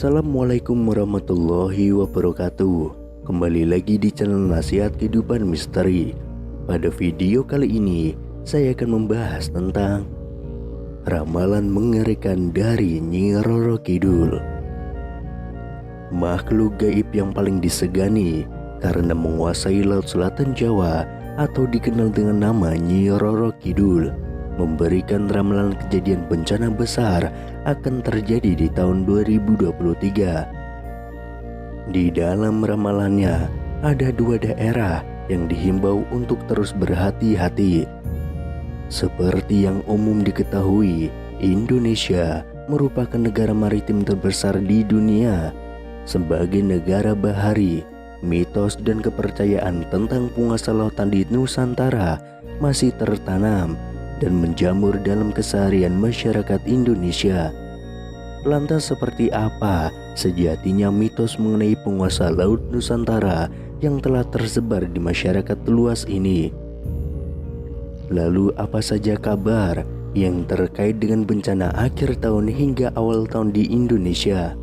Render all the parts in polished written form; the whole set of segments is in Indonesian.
Assalamualaikum warahmatullahi wabarakatuh. Kembali lagi di channel Nasihat Kehidupan Misteri. Pada video kali ini saya akan membahas tentang ramalan mengerikan dari Nyi Roro Kidul. Makhluk gaib yang paling disegani karena menguasai Laut Selatan Jawa atau dikenal dengan nama Nyi Roro Kidul, memberikan ramalan kejadian bencana besar akan terjadi di tahun 2023. Di dalam ramalannya ada dua daerah yang dihimbau untuk terus berhati-hati. Seperti yang umum diketahui, Indonesia merupakan negara maritim terbesar di dunia. Sebagai negara bahari, mitos dan kepercayaan tentang penguasa lautan di Nusantara masih tertanam dan menjamur dalam keseharian masyarakat Indonesia. Lantas seperti apa sejatinya mitos mengenai penguasa laut Nusantara yang telah tersebar di masyarakat luas ini? Lalu apa saja kabar yang terkait dengan bencana akhir tahun hingga awal tahun di Indonesia?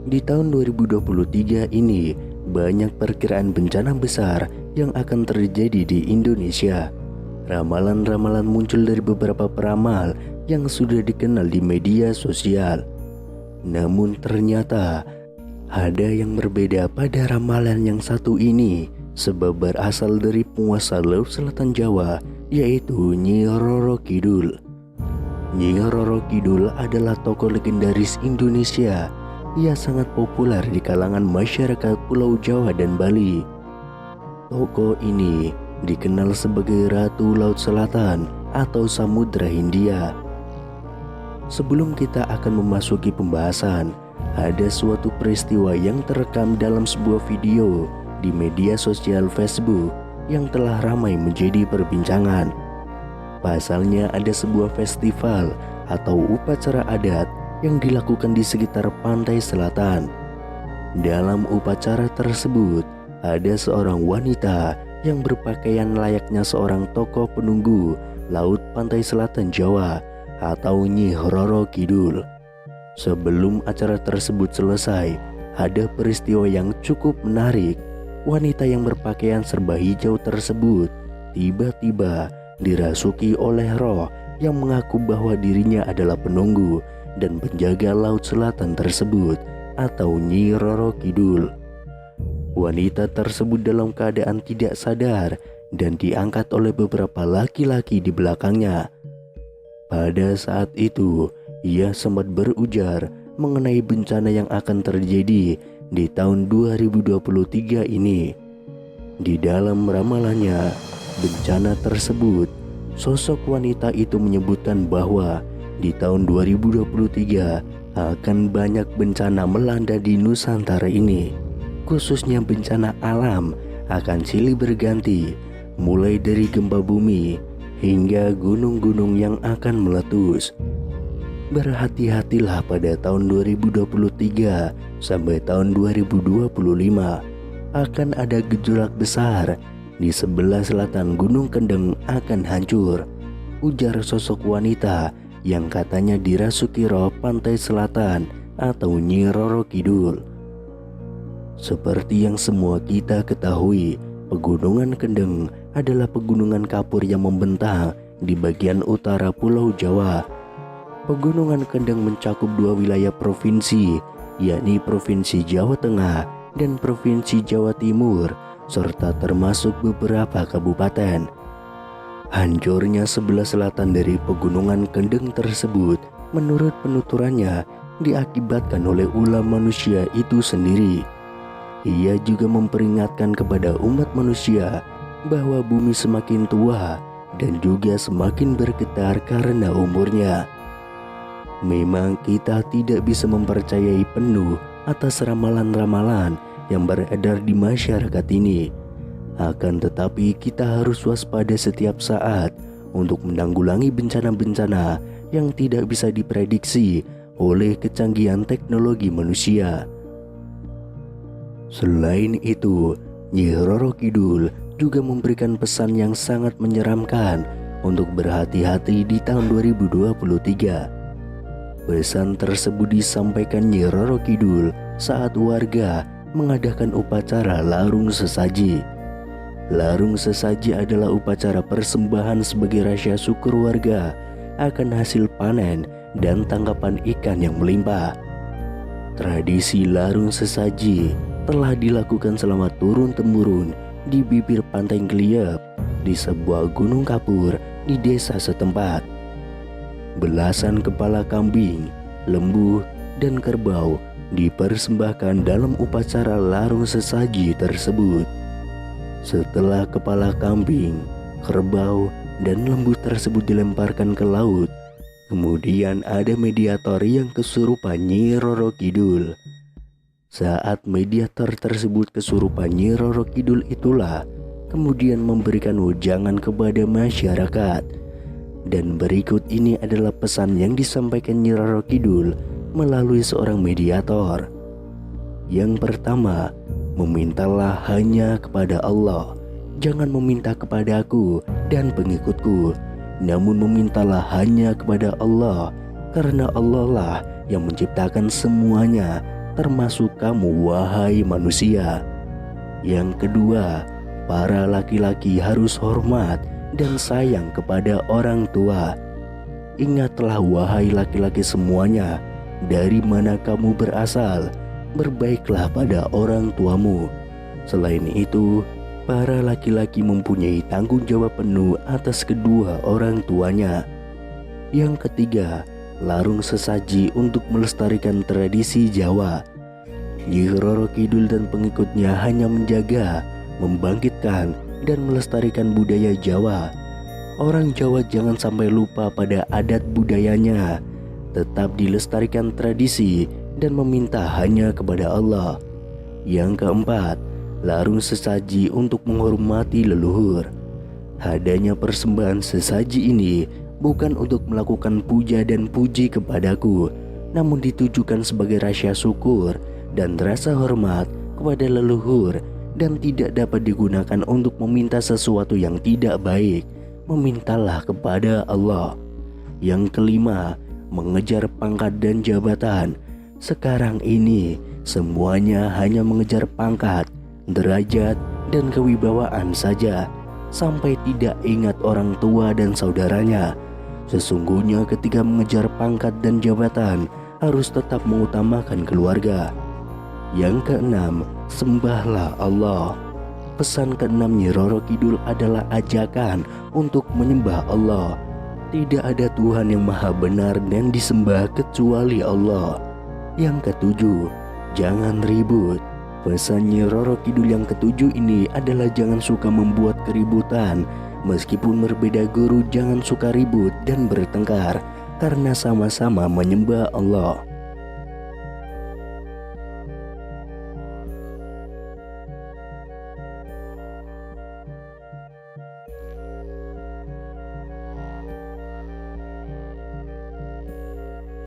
Di tahun 2023 ini banyak perkiraan bencana besar yang akan terjadi di Indonesia. Ramalan-ramalan muncul dari beberapa peramal yang sudah dikenal di media sosial. Namun ternyata ada yang berbeda pada ramalan yang satu ini, sebab berasal dari penguasa Laut Selatan Jawa, yaitu Nyi Roro Kidul. Nyi Roro Kidul adalah tokoh legendaris Indonesia. Ia sangat populer di kalangan masyarakat Pulau Jawa dan Bali. Tokoh ini dikenal sebagai Ratu Laut Selatan atau Samudra Hindia. Sebelum kita akan memasuki pembahasan, ada suatu peristiwa yang terekam dalam sebuah video di media sosial Facebook yang telah ramai menjadi perbincangan. Pasalnya ada sebuah festival atau upacara adat yang dilakukan di sekitar pantai selatan. Dalam upacara tersebut, ada seorang wanita yang berpakaian layaknya seorang tokoh penunggu laut pantai selatan Jawa atau Nyi Roro Kidul. Sebelum acara tersebut selesai, ada peristiwa yang cukup menarik. Wanita yang berpakaian serba hijau tersebut tiba-tiba dirasuki oleh roh yang mengaku bahwa dirinya adalah penunggu dan penjaga laut selatan tersebut atau Nyi Roro Kidul. Wanita tersebut dalam keadaan tidak sadar dan diangkat oleh beberapa laki-laki di belakangnya. Pada saat itu, ia sempat berujar mengenai bencana yang akan terjadi di tahun 2023 ini. Di dalam ramalannya, bencana tersebut, sosok wanita itu menyebutkan bahwa di tahun 2023 akan banyak bencana melanda di Nusantara ini. Khususnya bencana alam akan silih berganti, mulai dari gempa bumi hingga gunung-gunung yang akan meletus. Berhati-hatilah pada tahun 2023 sampai tahun 2025. Akan ada gejolak besar di sebelah selatan Gunung Kendeng akan hancur, ujar sosok wanita yang katanya dirasuki roh pantai selatan atau Nyi Roro Kidul. Seperti yang semua kita ketahui, Pegunungan Kendeng adalah pegunungan kapur yang membentang di bagian utara Pulau Jawa. Pegunungan Kendeng mencakup dua wilayah provinsi, yakni Provinsi Jawa Tengah dan Provinsi Jawa Timur, serta termasuk beberapa kabupaten. Hancurnya sebelah selatan dari Pegunungan Kendeng tersebut, menurut penuturannya, diakibatkan oleh ulah manusia itu sendiri. Ia juga memperingatkan kepada umat manusia bahwa bumi semakin tua dan juga semakin bergetar karena umurnya. Memang kita tidak bisa mempercayai penuh atas ramalan-ramalan yang beredar di masyarakat ini. Akan tetapi kita harus waspada setiap saat untuk menanggulangi bencana-bencana yang tidak bisa diprediksi oleh kecanggihan teknologi manusia. Selain itu, Nyi Roro Kidul juga memberikan pesan yang sangat menyeramkan untuk berhati-hati di tahun 2023. Pesan tersebut disampaikan Nyi Roro Kidul saat warga mengadakan upacara larung sesaji. Larung sesaji adalah upacara persembahan sebagai rasa syukur warga akan hasil panen dan tangkapan ikan yang melimpah. Tradisi larung sesaji telah dilakukan selama turun-temurun di bibir pantai Ngeliep di sebuah gunung kapur di desa setempat. Belasan kepala kambing, lembu, dan kerbau dipersembahkan dalam upacara larung sesaji tersebut. Setelah kepala kambing, kerbau, dan lembu tersebut dilemparkan ke laut, kemudian ada mediator yang kesurupan Nyi Roro Kidul. Saat mediator tersebut kesurupan Nyi Roro Kidul itulah kemudian memberikan wejangan kepada masyarakat. Dan berikut ini adalah pesan yang disampaikan Nyi Roro Kidul melalui seorang mediator. Yang pertama, memintalah hanya kepada Allah. Jangan meminta kepada aku dan pengikutku, namun memintalah hanya kepada Allah, karena Allah lah yang menciptakan semuanya, termasuk kamu wahai manusia. Yang kedua, para laki-laki harus hormat dan sayang kepada orang tua. Ingatlah wahai laki-laki semuanya, dari mana kamu berasal, berbaiklah pada orang tuamu. Selain itu, para laki-laki mempunyai tanggung jawab penuh atas kedua orang tuanya. Yang ketiga, larung sesaji untuk melestarikan tradisi Jawa. Nyi Roro Kidul dan pengikutnya hanya menjaga, membangkitkan, dan melestarikan budaya Jawa. Orang Jawa jangan sampai lupa pada adat budayanya, tetap dilestarikan tradisi dan meminta hanya kepada Allah. Yang keempat, larung sesaji untuk menghormati leluhur. Adanya persembahan sesaji ini bukan untuk melakukan puja dan puji kepadaku, namun ditujukan sebagai rasa syukur dan rasa hormat kepada leluhur, dan tidak dapat digunakan untuk meminta sesuatu yang tidak baik. Memintalah kepada Allah. Yang kelima, mengejar pangkat dan jabatan. Sekarang ini semuanya hanya mengejar pangkat, derajat, dan kewibawaan saja, sampai tidak ingat orang tua dan saudaranya. Sesungguhnya ketika mengejar pangkat dan jabatan, harus tetap mengutamakan keluarga. Yang keenam, sembahlah Allah. Pesan keenam Nyi Roro Kidul adalah ajakan untuk menyembah Allah. Tidak ada Tuhan yang maha benar dan disembah kecuali Allah. Yang ketujuh, jangan ribut. Pesan Nyi Roro Kidul yang ketujuh ini adalah jangan suka membuat keributan. Meskipun berbeda guru, jangan suka ribut dan bertengkar, karena sama-sama menyembah Allah.